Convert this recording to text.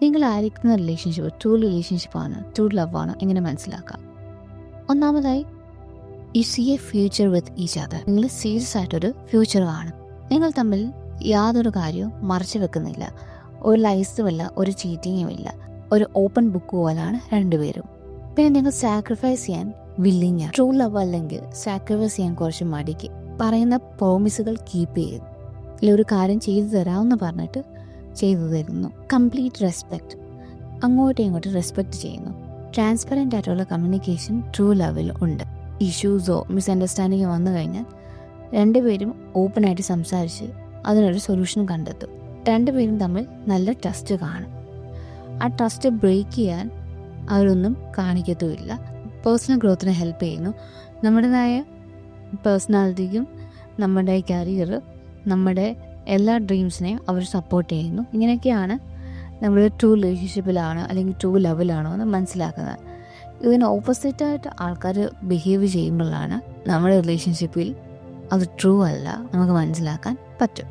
നിങ്ങളായിരിക്കുന്ന relationship true റിലേഷൻഷിപ്പാണ്, true ലവാണ് എങ്ങനെ മനസ്സിലാക്കാം? ഒന്നാമതായി, you see a future with each other. നിങ്ങൾ സീരിയസ് ആയിട്ടൊരു ഫ്യൂച്ചർ കാണും. നിങ്ങൾ തമ്മിൽ യാതൊരു കാര്യവും മറച്ചു വെക്കുന്നില്ല. ഒരു ലൈസുമില്ല, ഒരു ചീറ്റിങ്ങും ഇല്ല. ഒരു ഓപ്പൺ ബുക്ക് പോലാണ് രണ്ടുപേരും. പിന്നെ നിങ്ങൾ സാക്രിഫൈസ് ചെയ്യാൻ വില്ലിങ്. ട്രൂ ലവ് അല്ലെങ്കിൽ സാക്രിഫൈസ് ചെയ്യാൻ കുറച്ച് മടിക്ക്. പറയുന്ന പ്രോമിസുകൾ കീപ്പ് ചെയ്യും. ഒരു കാര്യം ചെയ്തു തരാമെന്ന് പറഞ്ഞിട്ട് ചെയ്തു തരുന്നു. കംപ്ലീറ്റ് റെസ്പെക്റ്റ്, അങ്ങോട്ടും ഇങ്ങോട്ടും റെസ്പെക്റ്റ് ചെയ്യുന്നു. ട്രാൻസ്പെറൻ്റ് ആയിട്ടുള്ള കമ്മ്യൂണിക്കേഷൻ ട്രൂ ലവിൽ ഉണ്ട്. ഇഷ്യൂസോ മിസ്അണ്ടർസ്റ്റാൻഡിങ്ങോ വന്നു കഴിഞ്ഞാൽ രണ്ടുപേരും ഓപ്പണായിട്ട് സംസാരിച്ച് അതിനൊരു സൊല്യൂഷൻ കണ്ടെത്തും. രണ്ടുപേരും തമ്മിൽ നല്ല ട്രസ്റ്റ് കാണും. ആ ട്രസ്റ്റ് ബ്രേക്ക് ചെയ്യാൻ അവരൊന്നും കാണിക്കത്തുമില്ല. പേഴ്സണൽ ഗ്രോത്തിന് ഹെൽപ്പ് ചെയ്യുന്നു. നമ്മുടേതായ പേഴ്സണാലിറ്റിക്കും നമ്മുടെ കരിയർ, നമ്മുടെ എല്ലാ ഡ്രീംസിനെയും അവർ സപ്പോർട്ട് ചെയ്യുന്നു. ഇങ്ങനെയൊക്കെയാണ് നമ്മൾ ട്രൂ റിലേഷൻഷിപ്പിലാണ് അല്ലെങ്കിൽ ട്രൂ ലവിലാണോ എന്ന് മനസ്സിലാക്കുന്നത്. ഇതിന് ഓപ്പോസിറ്റായിട്ട് ആൾക്കാർ ബിഹേവ് ചെയ്യുമ്പോഴാണ് നമ്മുടെ റിലേഷൻഷിപ്പിൽ അത് ട്രൂ അല്ല നമുക്ക് മനസ്സിലാക്കാൻ പറ്റും.